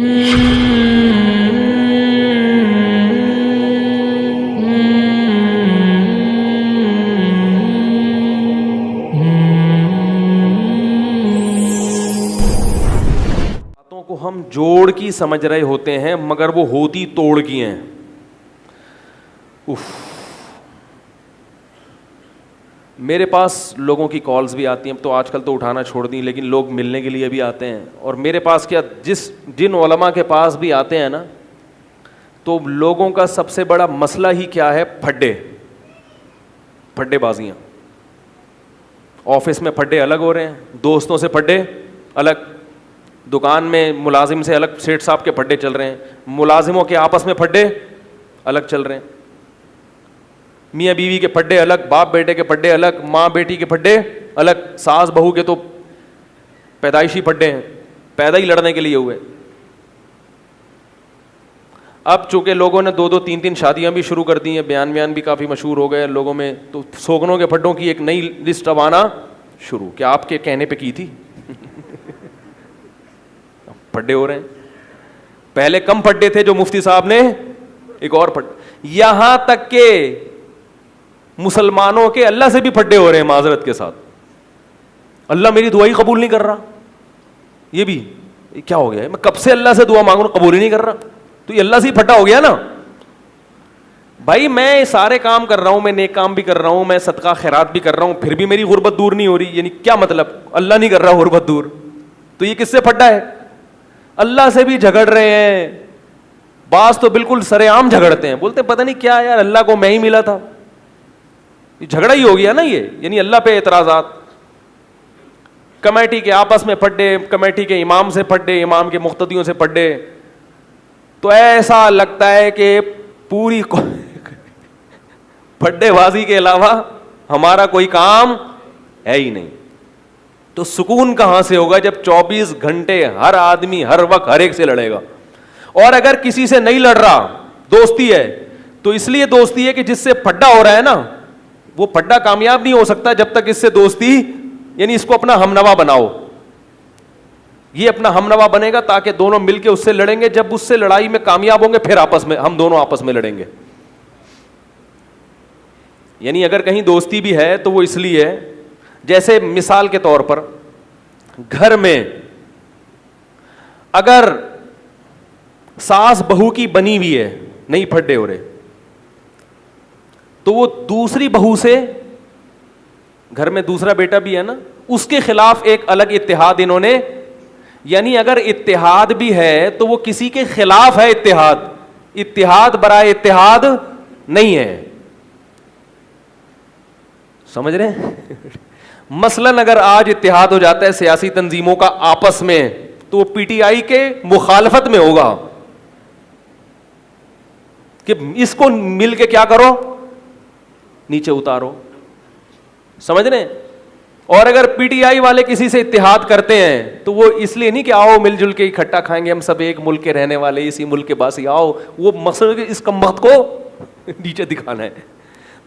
باتوں کو ہم جوڑ کی سمجھ رہے ہوتے ہیں مگر وہ ہوتی توڑ کی ہیں. میرے پاس لوگوں کی کالز بھی آتی ہیں, اب تو آج کل تو اٹھانا چھوڑ دیں, لیکن لوگ ملنے کے لیے بھی آتے ہیں. اور میرے پاس کیا جن علماء کے پاس بھی آتے ہیں نا, تو لوگوں کا سب سے بڑا مسئلہ ہی کیا ہے؟ پھڈے بازیاں. آفس میں پھڈے الگ ہو رہے ہیں, دوستوں سے پھڈے الگ, دکان میں ملازم سے الگ سیٹ صاحب کے پھڈے چل رہے ہیں, ملازموں کے آپس میں پھڈے الگ چل رہے ہیں, میاں بیوی کے پھڈے الگ, باپ بیٹے کے پھڈے الگ, ماں بیٹی کے پھڈے الگ, ساس بہو کے تو پیدائشی پھڈے ہیں, پیدا ہی لڑنے کے لیے ہوئے. اب چونکہ لوگوں نے 2 3 شادیاں بھی شروع کر دی ہیں, بیان بھی کافی مشہور ہو گئے لوگوں میں, تو سوگنوں کے پھڈوں کی ایک نئی لسٹ اب آنا شروع. کیا آپ کے کہنے پہ کی تھی؟ پھڈے ہو رہے ہیں. پہلے کم پھڈے تھے جو مفتی صاحب نے ایک اور پھڈ, یہاں تک کہ مسلمانوں کے اللہ سے بھی پھڈے ہو رہے ہیں معذرت کے ساتھ. اللہ میری دعا ہی قبول نہیں کر رہا. یہ بھی کیا ہو گیا ہے؟ میں کب سے اللہ سے دعا مانگ رہا ہوں, قبول ہی نہیں کر رہا. تو یہ اللہ سے ہی پھڈا ہو گیا نا بھائی. میں سارے کام کر رہا ہوں, میں نیک کام بھی کر رہا ہوں, میں صدقہ خیرات بھی کر رہا ہوں, پھر بھی میری غربت دور نہیں ہو رہی. یعنی کیا مطلب؟ اللہ نہیں کر رہا غربت دور, تو یہ کس سے پھڈا ہے؟ اللہ سے بھی جھگڑ رہے ہیں. بعض تو بالکل سرے عام جھگڑتے ہیں, بولتے ہیں پتہ نہیں کیا یار, اللہ کو میں ہی ملا تھا. یہ جھگڑا ہی ہو گیا نا یہ, یعنی اللہ پہ اعتراضات. کمیٹی کے آپس میں پھڈے, کمیٹی کے امام سے پھڈے, امام کے مقتدیوں سے پھڈے. تو ایسا لگتا ہے کہ پوری پھڈے بازی کے علاوہ ہمارا کوئی کام ہے ہی نہیں. تو سکون کہاں سے ہوگا جب 24 گھنٹے ہر آدمی ہر وقت ہر ایک سے لڑے گا. اور اگر کسی سے نہیں لڑ رہا, دوستی ہے, تو اس لیے دوستی ہے کہ جس سے پھڈا ہو رہا ہے نا, وہ پھڈا کامیاب نہیں ہو سکتا جب تک اس سے دوستی, یعنی اس کو اپنا ہمنوا بناؤ. یہ اپنا ہمنوا بنے گا تاکہ دونوں مل کے اس سے لڑیں گے. جب اس سے لڑائی میں کامیاب ہوں گے پھر آپس میں ہم دونوں آپس میں لڑیں گے. یعنی اگر کہیں دوستی بھی ہے تو وہ اس لیے ہے, جیسے مثال کے طور پر گھر میں اگر ساس بہو کی بنی ہوئی ہے, نہیں پھڈے ہو رہے, تو وہ دوسری بہو سے, گھر میں دوسرا بیٹا بھی ہے نا, اس کے خلاف ایک الگ اتحاد انہوں نے, یعنی اگر اتحاد بھی ہے تو وہ کسی کے خلاف ہے. اتحاد برائے اتحاد نہیں ہے. سمجھ رہے ہیں؟ مثلاً اگر آج اتحاد ہو جاتا ہے سیاسی تنظیموں کا آپس میں, تو وہ پی ٹی آئی کے مخالفت میں ہوگا کہ اس کو مل کے کیا کرو, نیچے اتارو. سمجھ رہے ہیں؟ اور اگر پی ٹی آئی والے کسی سے اتحاد کرتے ہیں تو وہ اس لیے نہیں کہ آؤ مل جل کے اکٹھا کھائیں گے, ہم سب ایک ملک کے رہنے والے, اسی ملک کے باسی, آؤ, وہ مقصد اس کمبخت کو نیچے دکھانا ہے.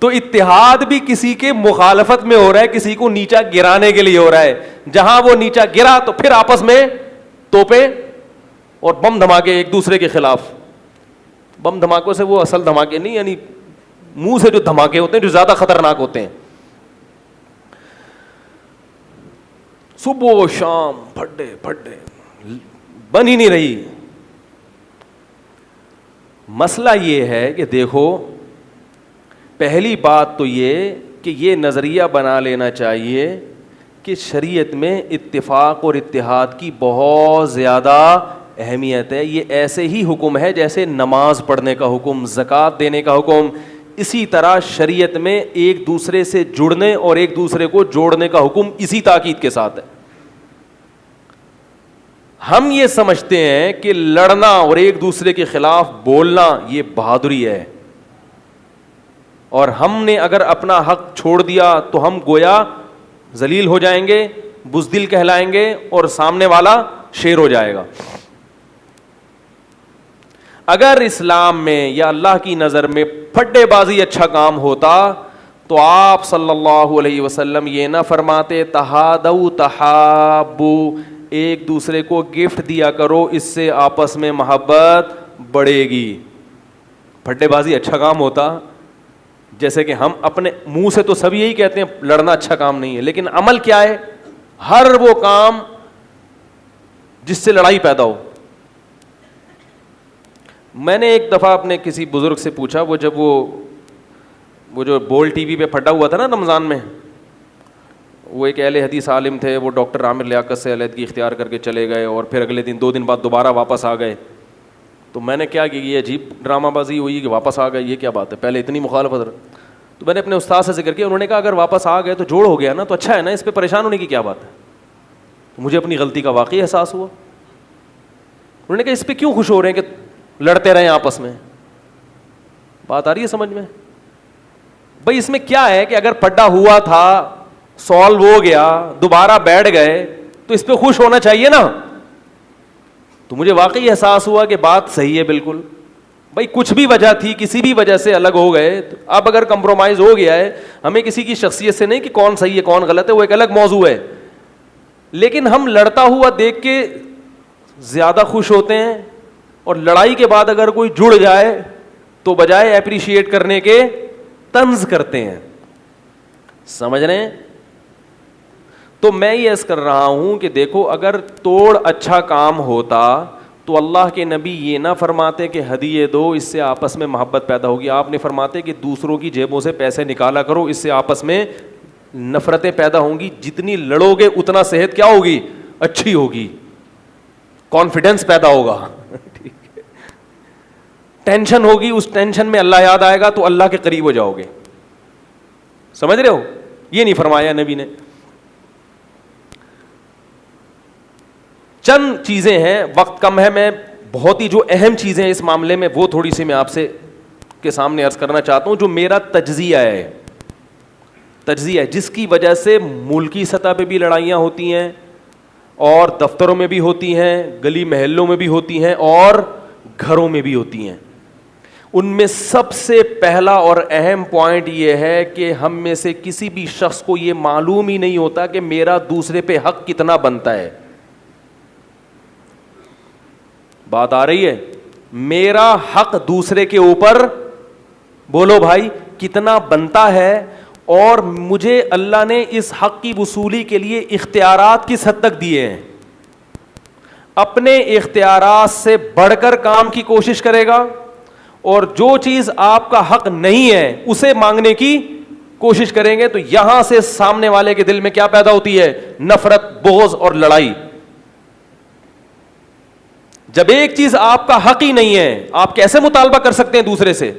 تو اتحاد بھی کسی کے مخالفت میں ہو رہا ہے, کسی کو نیچا گرانے کے لیے ہو رہا ہے. جہاں وہ نیچا گرا تو پھر آپس میں توپے اور بم دھماکے ایک دوسرے کے خلاف. بم دھماکوں سے وہ اصل دھماکے نہیں, یعنی منہ سے جو دھماکے ہوتے ہیں جو زیادہ خطرناک ہوتے ہیں. صبح و شام پھڈے بن ہی نہیں رہی. مسئلہ یہ ہے کہ دیکھو, پہلی بات تو یہ کہ یہ نظریہ بنا لینا چاہیے کہ شریعت میں اتفاق اور اتحاد کی بہت زیادہ اہمیت ہے. یہ ایسے ہی حکم ہے جیسے نماز پڑھنے کا حکم, زکوٰۃ دینے کا حکم, اسی طرح شریعت میں ایک دوسرے سے جڑنے اور ایک دوسرے کو جوڑنے کا حکم اسی تاکید کے ساتھ ہے. ہم یہ سمجھتے ہیں کہ لڑنا اور ایک دوسرے کے خلاف بولنا یہ بہادری ہے, اور ہم نے اگر اپنا حق چھوڑ دیا تو ہم گویا ذلیل ہو جائیں گے, بزدل کہلائیں گے, اور سامنے والا شیر ہو جائے گا. اگر اسلام میں یا اللہ کی نظر میں پھڈے بازی اچھا کام ہوتا تو آپ صلی اللہ علیہ وسلم یہ نہ فرماتے تہادوا تحابوا, ایک دوسرے کو گفٹ دیا کرو, اس سے آپس میں محبت بڑھے گی. پھڈے بازی اچھا کام ہوتا, جیسے کہ ہم اپنے منہ سے تو سب یہی کہتے ہیں لڑنا اچھا کام نہیں ہے, لیکن عمل کیا ہے؟ ہر وہ کام جس سے لڑائی پیدا ہو. میں نے ایک دفعہ اپنے کسی بزرگ سے پوچھا, وہ جب وہ جو بول ٹی وی پہ پھڈا ہوا تھا نا رمضان میں, وہ ایک اہل حدیث عالم تھے, وہ ڈاکٹر عامر لیاقت سے علیحدگی اختیار کر کے چلے گئے, اور پھر اگلے دن 2 دن بعد دوبارہ واپس آ گئے. تو میں نے کیا کہ یہ عجیب ڈرامہ بازی ہوئی کہ واپس آ گئے, یہ کیا بات ہے, پہلے اتنی مخالفت. تو میں نے اپنے استاد سے ذکر کیا, انہوں نے کہا اگر واپس آ گئے تو جوڑ ہو گیا نا, تو اچھا ہے نا, اس پہ پریشان ہونے کی کیا بات ہے. تو مجھے اپنی غلطی کا واقعی احساس ہوا. انہوں نے کہا اس پہ کیوں خوش ہو رہے ہیں کہ لڑتے رہیں آپس میں. بات آ رہی ہے سمجھ میں؟ بھائی اس میں کیا ہے کہ اگر پڈا ہوا تھا, سالو ہو گیا, دوبارہ بیٹھ گئے, تو اس پہ خوش ہونا چاہیے نا. تو مجھے واقعی احساس ہوا کہ بات صحیح ہے بالکل. بھائی کچھ بھی وجہ تھی, کسی بھی وجہ سے الگ ہو گئے, اب اگر کمپرومائز ہو گیا ہے, ہمیں کسی کی شخصیت سے نہیں کہ کون صحیح ہے کون غلط ہے, وہ ایک الگ موضوع ہے, لیکن ہم لڑتا ہوا دیکھ کے زیادہ خوش ہوتے ہیں, اور لڑائی کے بعد اگر کوئی جڑ جائے تو بجائے اپریشیٹ کرنے کے طنز کرتے ہیں. سمجھ رہے ہیں؟ تو میں یہ عرض کر رہا ہوں کہ دیکھو اگر توڑ اچھا کام ہوتا تو اللہ کے نبی یہ نہ فرماتے کہ ہدیے دو, اس سے آپس میں محبت پیدا ہوگی. آپ نے فرماتے کہ دوسروں کی جیبوں سے پیسے نکالا کرو, اس سے آپس میں نفرتیں پیدا ہوں گی. جتنی لڑو گے اتنا صحت کیا ہوگی؟ اچھی ہوگی, کانفیڈنس پیدا ہوگا. ٹھیک ہے, ٹینشن ہوگی, اس ٹینشن میں اللہ یاد آئے گا تو اللہ کے قریب ہو جاؤ گے. سمجھ رہے ہو؟ یہ نہیں فرمایا نبی نے. چند چیزیں ہیں, وقت کم ہے, میں بہت ہی جو اہم چیزیں اس معاملے میں وہ تھوڑی سی میں آپ سے کے سامنے عرض کرنا چاہتا ہوں, جو میرا تجزیہ ہے جس کی وجہ سے ملکی سطح پہ بھی لڑائیاں ہوتی ہیں, اور دفتروں میں بھی ہوتی ہیں, گلی محلوں میں بھی ہوتی ہیں, اور گھروں میں بھی ہوتی ہیں. ان میں سب سے پہلا اور اہم پوائنٹ یہ ہے کہ ہم میں سے کسی بھی شخص کو یہ معلوم ہی نہیں ہوتا کہ میرا دوسرے پہ حق کتنا بنتا ہے. بات آ رہی ہے؟ میرا حق دوسرے کے اوپر بولو بھائی کتنا بنتا ہے, اور مجھے اللہ نے اس حق کی وصولی کے لیے اختیارات کس حد تک دیے ہیں. اپنے اختیارات سے بڑھ کر کام کی کوشش کرے گا, اور جو چیز آپ کا حق نہیں ہے اسے مانگنے کی کوشش کریں گے, تو یہاں سے سامنے والے کے دل میں کیا پیدا ہوتی ہے؟ نفرت, بغض اور لڑائی. جب ایک چیز آپ کا حق ہی نہیں ہے, آپ کیسے مطالبہ کر سکتے ہیں دوسرے سے؟